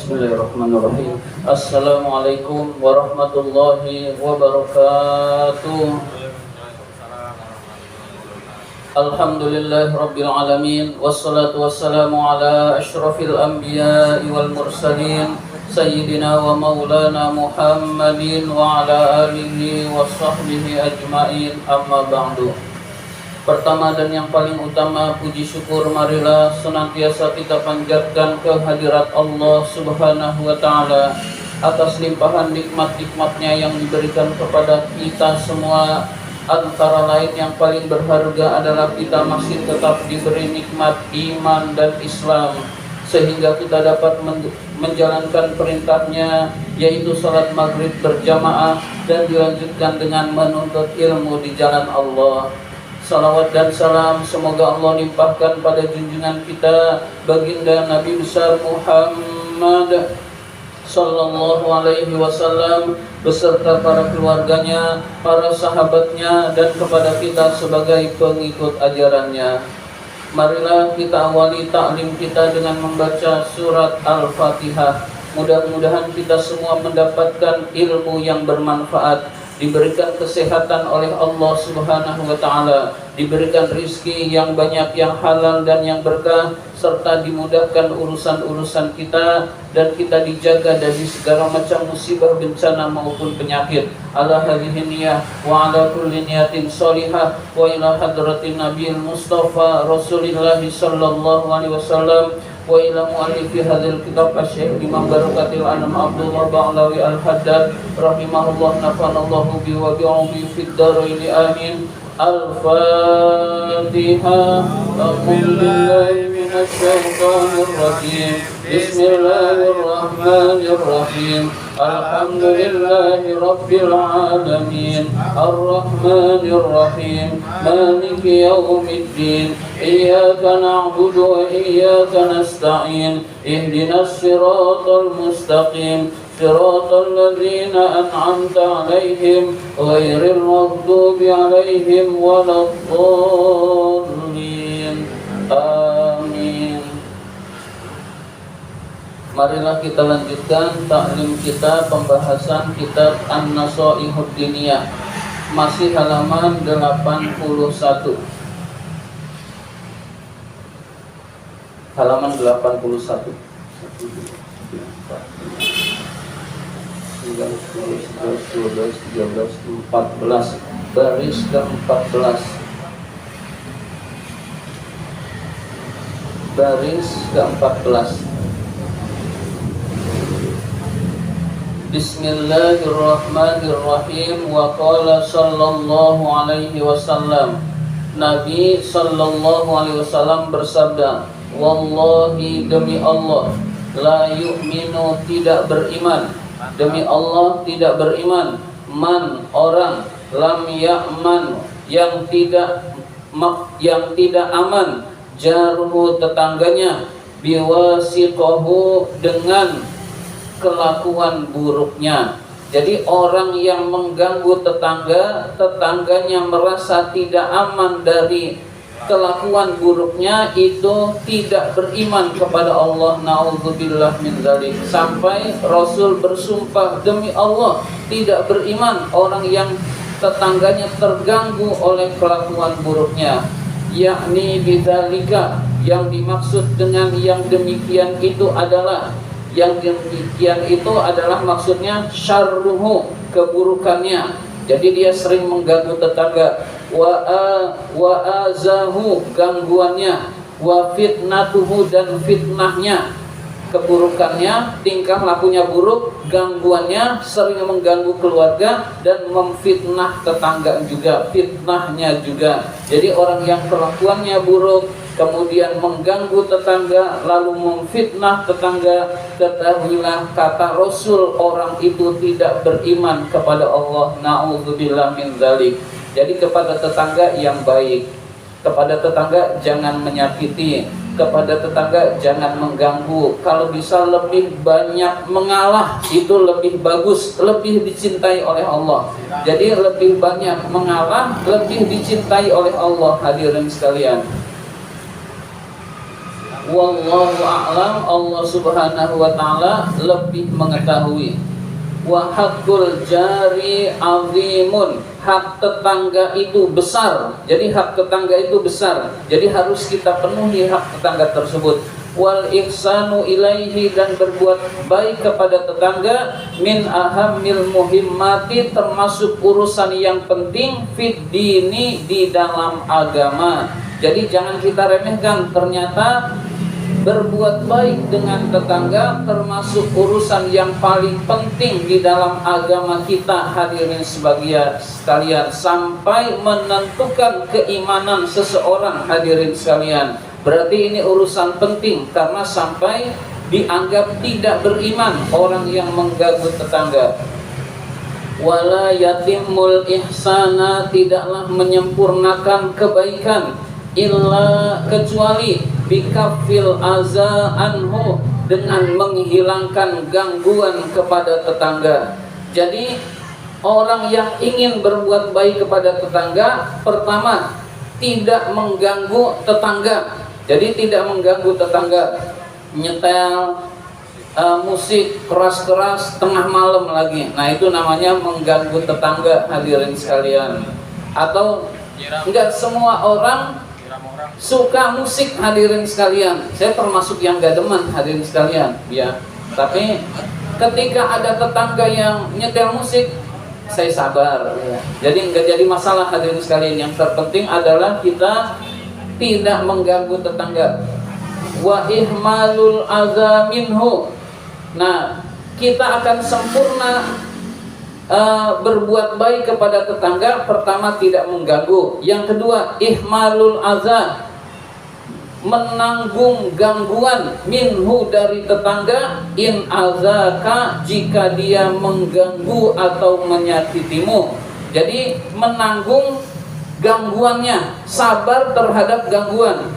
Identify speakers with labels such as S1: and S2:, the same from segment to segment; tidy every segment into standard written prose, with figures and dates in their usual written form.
S1: Bismillahirrahmanirrahim. Assalamualaikum warahmatullahi wabarakatuh. Alhamdulillah Rabbil Alamin. Wassalatu wassalamu ala ashrafil anbiya'i wal mursalin Sayyidina wa maulana Muhammadin wa ala alihi wa sahbihi ajma'in. Amma ba'du. Pertama dan yang paling utama, puji syukur marilah senantiasa kita panjatkan kehadirat Allah Subhanahu wa Ta'ala atas limpahan nikmat-nikmatnya yang diberikan kepada kita semua. Antara lain yang paling berharga adalah kita masih tetap diberi nikmat iman dan Islam, sehingga kita dapat menjalankan perintahnya, yaitu salat maghrib berjamaah dan dilanjutkan dengan menuntut ilmu di jalan Allah. Salawat dan salam semoga Allah limpahkan pada junjungan kita baginda Nabi besar Muhammad sallallahu alaihi wasallam beserta para keluarganya, para sahabatnya, dan kepada kita sebagai pengikut ajarannya. Marilah kita awali taklim kita dengan membaca surat Al-Fatihah. Mudah-mudahan kita semua mendapatkan ilmu yang bermanfaat, diberikan kesehatan oleh Allah Subhanahu wa Ta'ala, diberikan rizki yang banyak, yang halal dan yang berkah, serta dimudahkan urusan-urusan kita, dan kita dijaga dari segala macam musibah, bencana maupun penyakit. Ala hadhihi niyah wa ala kulli niyatin sholihah wa ila hadratin nabiyil mustafa Rasulillah sallallahu alaihi wasallam wa ila muallifi hadzal kitab asy-syekh Imam Barakatil Anam Abdullah Ba'lawi Al-Haddad rahimahullah, nafanallahu bi wa bi'umi fid dharain amin. Al-Fatihah. A'udzubillahi minasy syaithanir rajim. Bismillahirrahmanirrahim. Alhamdulillahi rabbil alamin. Ar-Rahmanir Rahim. Maliki yaumiddin. Iyyaka na'budu wa iyyaka nasta'in. Ihdinas siratal mustaqim. Siratal ladzina an'amta 'alaihim ghairil maghdubi 'alaihim waladdallin. Amin. Marilah kita lanjutkan taklim kita, pembahasan kitab An-Nasaihud Diniyah. Masih halaman 81. Halaman 81. 11, 12, 13, 14, baris ke-14. Baris ke-14. Bismillahirrahmanirrahim. Wa qala sallallahu alaihi wasallam. Nabi sallallahu alaihi wasallam bersabda, wallahi, demi Allah, la yu'minu, tidak beriman, demi Allah tidak beriman, man, orang, lam ya'man, yang tidak aman, jaruhu, tetangganya, biwasiqahu, dengan kelakuan buruknya. Jadi orang yang mengganggu tetangga, tetangganya merasa tidak aman dari kelakuan buruknya, itu tidak beriman kepada Allah. Na'udzubillah min dzalik. Sampai Rasul bersumpah, demi Allah tidak beriman orang yang tetangganya terganggu oleh kelakuan buruknya. Yakni bidzalika, yang dimaksud dengan yang demikian itu adalah, yang demikian itu adalah maksudnya syarruhu, keburukannya. Jadi dia sering mengganggu tetangga. Wa azahu, gangguannya. Wa fitnatuhu, dan fitnahnya, keburukannya, tingkah lakunya buruk, gangguannya, sering mengganggu keluarga dan memfitnah tetangga juga, fitnahnya juga. Jadi orang yang kelakuannya buruk, kemudian mengganggu tetangga, lalu memfitnah tetangga, ketahuilah, kata Rasul, orang itu tidak beriman kepada Allah. Na'udzubillah min dzalik. Jadi kepada tetangga yang baik, kepada tetangga jangan menyakiti, kepada tetangga jangan mengganggu. Kalau bisa lebih banyak mengalah, itu lebih bagus, lebih dicintai oleh Allah. Jadi lebih banyak mengalah, lebih dicintai oleh Allah. Hadirin sekalian, Wallahu a'lam, Allah Subhanahu wa taala lebih mengetahui. Wa haqqul jari azimun, hak tetangga itu besar. Jadi hak tetangga itu besar. Jadi harus kita penuhi hak tetangga tersebut. Wal ihsanu ilaihi, dan berbuat baik kepada tetangga, min ahammil muhimmati, termasuk urusan yang penting, fid dini, di dalam agama. Jadi jangan kita remehkan, ternyata berbuat baik dengan tetangga termasuk urusan yang paling penting di dalam agama kita, hadirin sekalian, sampai menentukan keimanan seseorang, hadirin sekalian. Berarti ini urusan penting, karena sampai dianggap tidak beriman orang yang mengganggu tetangga. Wala yatimul ihsana, tidaklah menyempurnakan kebaikan, illa, kecuali bikafil aza anhu, dengan menghilangkan gangguan kepada tetangga. Jadi orang yang ingin berbuat baik kepada tetangga, pertama tidak mengganggu tetangga. Jadi tidak mengganggu tetangga, nyetel musik keras-keras tengah malam lagi, nah itu namanya mengganggu tetangga, hadirin sekalian. Atau enggak semua orang suka musik, hadirin sekalian. Saya termasuk yang gak demen, hadirin sekalian, ya. Tapi ketika ada tetangga yang nyetel musik, saya sabar, ya. Jadi nggak jadi masalah, hadirin sekalian. Yang terpenting adalah kita tidak mengganggu tetangga. Wa ihmalul adza minhu. Nah, kita akan sempurna berbuat baik kepada tetangga. Pertama, tidak mengganggu. Yang kedua, ihmalul adza, menanggung gangguan, minhu, dari tetangga, in azaka, jika dia mengganggu atau menyakitimu. Jadi menanggung gangguannya, sabar terhadap gangguan,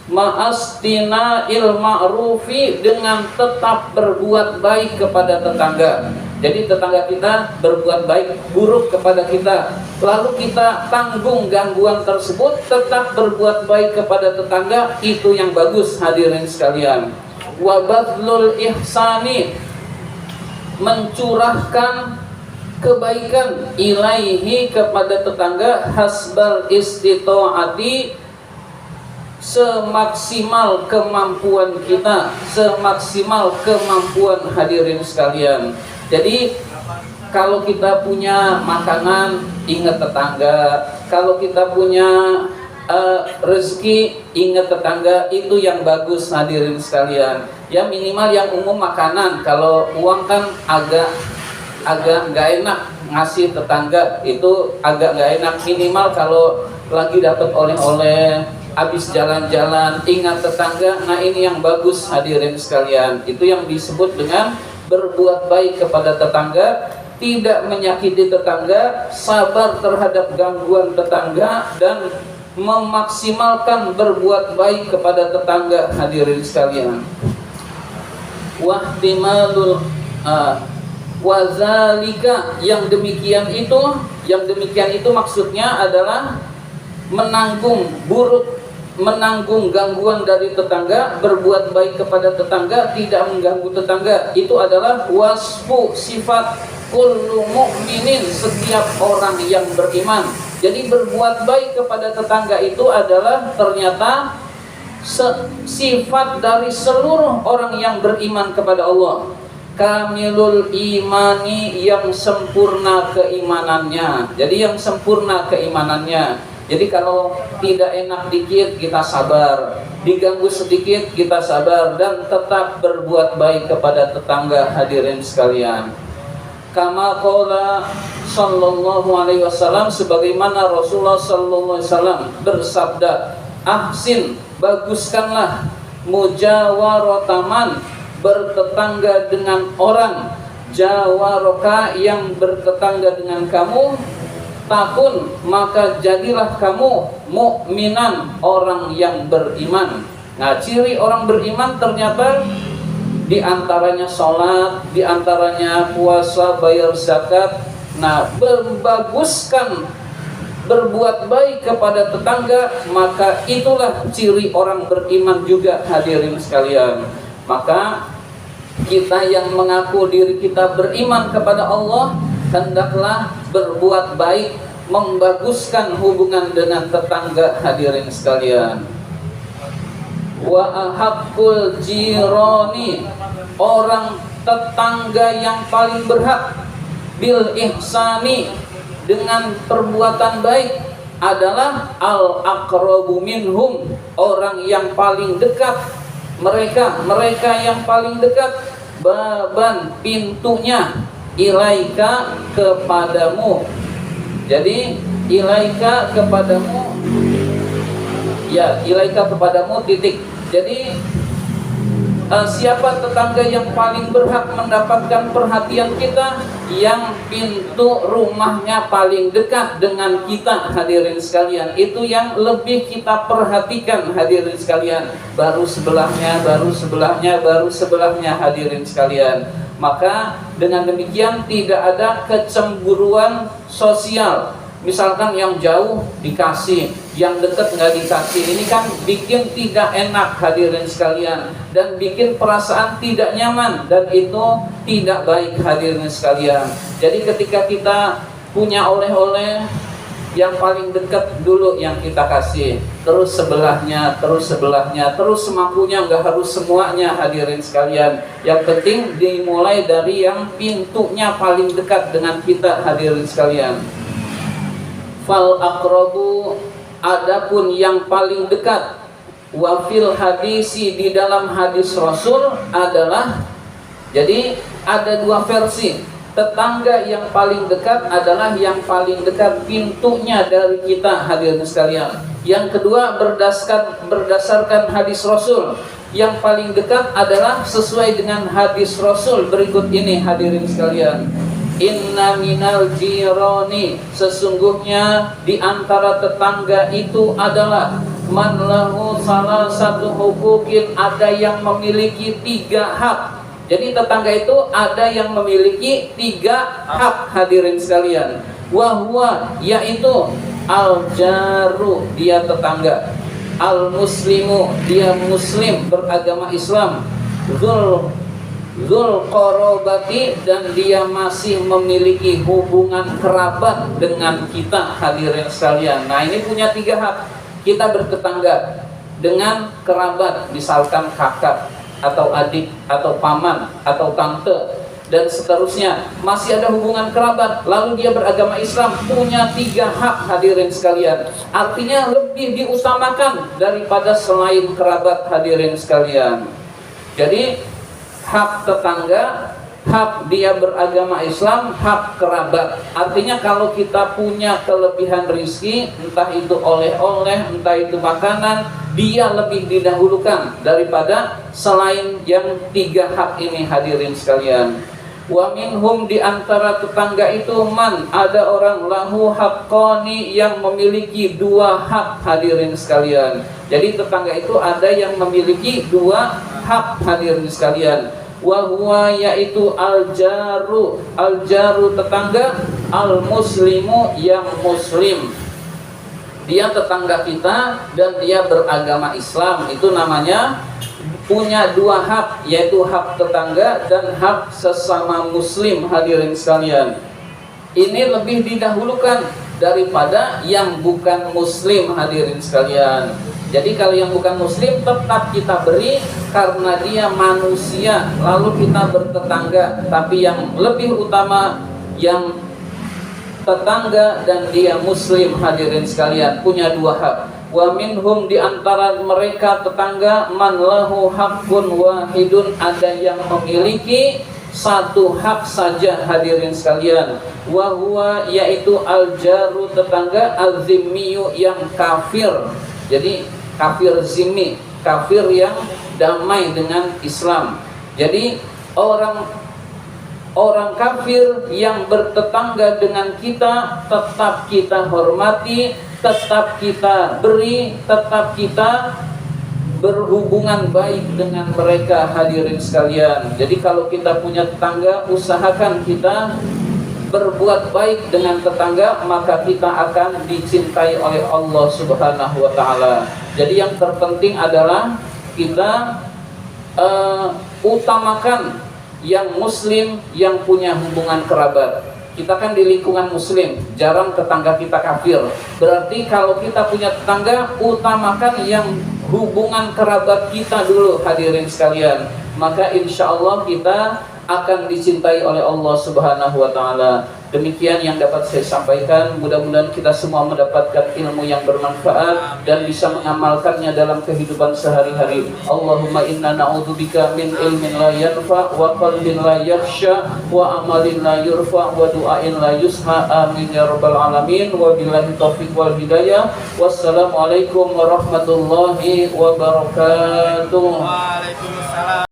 S1: ma'astina il ma'rufi, dengan tetap berbuat baik kepada tetangga. Jadi tetangga kita berbuat baik buruk kepada kita, lalu kita tanggung gangguan tersebut, tetap berbuat baik kepada tetangga, itu yang bagus, hadirin sekalian. Wa badlul ihsani, mencurahkan kebaikan, ilaihi, kepada tetangga, hasbal istitoati, semaksimal kemampuan kita, semaksimal kemampuan, hadirin sekalian. Jadi kalau kita punya makanan, ingat tetangga. Kalau kita punya rezeki, ingat tetangga. Itu yang bagus, hadirin sekalian. Ya minimal yang umum makanan. Kalau uang kan agak nggak enak ngasih tetangga, itu agak nggak enak. Minimal kalau lagi dapat oleh-oleh, habis jalan-jalan, ingat tetangga. Nah ini yang bagus, hadirin sekalian. Itu yang disebut dengan berbuat baik kepada tetangga, tidak menyakiti tetangga, sabar terhadap gangguan tetangga, dan memaksimalkan berbuat baik kepada tetangga, hadirin sekalian. Wahtimalul wazalika, yang demikian itu maksudnya adalah menanggung gangguan dari tetangga, berbuat baik kepada tetangga, tidak mengganggu tetangga. Itu adalah wasfu, sifat kullu mu'minin, setiap orang yang beriman. Jadi berbuat baik kepada tetangga itu adalah ternyata sifat dari seluruh orang yang beriman kepada Allah. Kamilul imani, yang sempurna keimanannya. Jadi yang sempurna keimanannya. Jadi kalau tidak enak dikit, kita sabar, diganggu sedikit kita sabar, dan tetap berbuat baik kepada tetangga, hadirin sekalian. Kama qala sallallahu alaihi wasallam, sebagaimana Rasulullah sallallahu alaihi wasallam bersabda, ahsin, baguskanlah, mujawarataman, bertetangga dengan orang, jawaroka, yang bertetangga dengan kamu, takun, maka jadilah kamu mukminan, orang yang beriman. Nah, ciri orang beriman ternyata diantaranya sholat, diantaranya puasa, bayar zakat. Nah, berbuat baik kepada tetangga, maka itulah ciri orang beriman juga, hadirin sekalian. Maka kita yang mengaku diri kita beriman kepada Allah, hendaklah berbuat baik, membaguskan hubungan dengan tetangga, hadirin sekalian. Wa ahaqqul jirani, orang tetangga yang paling berhak bil ihsani, dengan perbuatan baik, adalah al aqrabu minhum, orang yang paling dekat, mereka yang paling dekat, baban, pintunya, ilaika, kepadamu. Jadi ilaika, kepadamu, ya, ilaika, kepadamu, titik. Jadi siapa tetangga yang paling berhak mendapatkan perhatian kita? Yang pintu rumahnya paling dekat dengan kita, hadirin sekalian. Itu yang lebih kita perhatikan, hadirin sekalian. Baru sebelahnya, baru sebelahnya, baru sebelahnya, hadirin sekalian. Maka dengan demikian tidak ada kecemburuan sosial. Misalkan yang jauh dikasih, yang dekat nggak dikasih, ini kan bikin tidak enak, hadirin sekalian, dan bikin perasaan tidak nyaman, dan itu tidak baik, hadirin sekalian. Jadi ketika kita punya oleh-oleh, yang paling dekat dulu yang kita kasih, terus sebelahnya, terus sebelahnya, terus semampunya, nggak harus semuanya, hadirin sekalian. Yang penting dimulai dari yang pintunya paling dekat dengan kita, hadirin sekalian. Fal aqrabu, adapun yang paling dekat, wa fil hadisi, di dalam hadis Rasul adalah, jadi ada dua versi. Tetangga yang paling dekat adalah yang paling dekat pintunya dari kita, hadirin sekalian. Yang kedua berdasarkan hadis Rasul, yang paling dekat adalah sesuai dengan hadis Rasul berikut ini, hadirin sekalian. Inna minal jirani, sesungguhnya di antara tetangga itu adalah man lahu salah satu hukukin, ada yang memiliki 3 hak. Jadi tetangga itu ada yang memiliki 3 hak, hadirin sekalian. Wahwa, yaitu al jaru, dia tetangga, al muslimu, dia muslim beragama Islam, Zul qarobati, dan dia masih memiliki hubungan kerabat dengan kita, hadirin sekalian. Nah, ini punya 3 hak. Kita bertetangga dengan kerabat, misalkan kakak atau adik atau paman atau tante dan seterusnya, masih ada hubungan kerabat, lalu dia beragama Islam, punya 3 hak, hadirin sekalian. Artinya lebih diutamakan daripada selain kerabat, hadirin sekalian. Jadi hak tetangga, hak dia beragama Islam, hak kerabat. Artinya kalau kita punya kelebihan rizki, entah itu oleh-oleh, entah itu makanan, dia lebih didahulukan daripada selain yang 3 hak ini, hadirin sekalian. Wa minhum, di antara tetangga itu, man, ada orang lahu haqqani, yang memiliki 2 hak, hadirin sekalian. Jadi tetangga itu ada yang memiliki 2 hak, hadirin sekalian. Wa huwa, yaitu al-jaru, al-jaru tetangga, al-muslimu, yang muslim. Dia tetangga kita dan dia beragama Islam, itu namanya punya 2 hak, yaitu hak tetangga dan hak sesama muslim, hadirin sekalian. Ini lebih didahulukan daripada yang bukan muslim, hadirin sekalian. Jadi kalau yang bukan muslim tetap kita beri karena dia manusia, lalu kita bertetangga. Tapi yang lebih utama yang tetangga dan dia muslim, hadirin sekalian, punya 2 hak. Wa minhum, di antara mereka tetangga, man lahu haqqun wahidun, ada yang memiliki 1 hak saja, hadirin sekalian. Wa huwa, yaitu al-jaru tetangga, al-zimmiyu, yang kafir. Jadi kafir zimmi, kafir yang damai dengan Islam. Jadi orang kafir yang bertetangga dengan kita tetap kita hormati, tetap kita beri, tetap kita berhubungan baik dengan mereka, hadirin sekalian. Jadi kalau kita punya tetangga, usahakan kita berbuat baik dengan tetangga, maka kita akan dicintai oleh Allah Subhanahu wa taala. Jadi yang terpenting adalah kita utamakan yang muslim, yang punya hubungan kerabat. Kita kan di lingkungan muslim, jarang tetangga kita kafir. Berarti kalau kita punya tetangga, utamakan yang hubungan kerabat kita dulu, hadirin sekalian. Maka insya Allah kita akan dicintai oleh Allah Subhanahu wa taala. Demikian yang dapat saya sampaikan. Mudah-mudahan kita semua mendapatkan ilmu yang bermanfaat dan bisa mengamalkannya dalam kehidupan sehari-hari. Allahumma inna na'udzubika min ilmin la yanfa wa qalbin la yakhsha wa amalin la yurfa wa du'ain la yusha. Amin ya rabbal alamin. Wa billahi taufiq wal hidayah. Wassalamualaikum warahmatullahi wabarakatuh.
S2: Waalaikumsalam.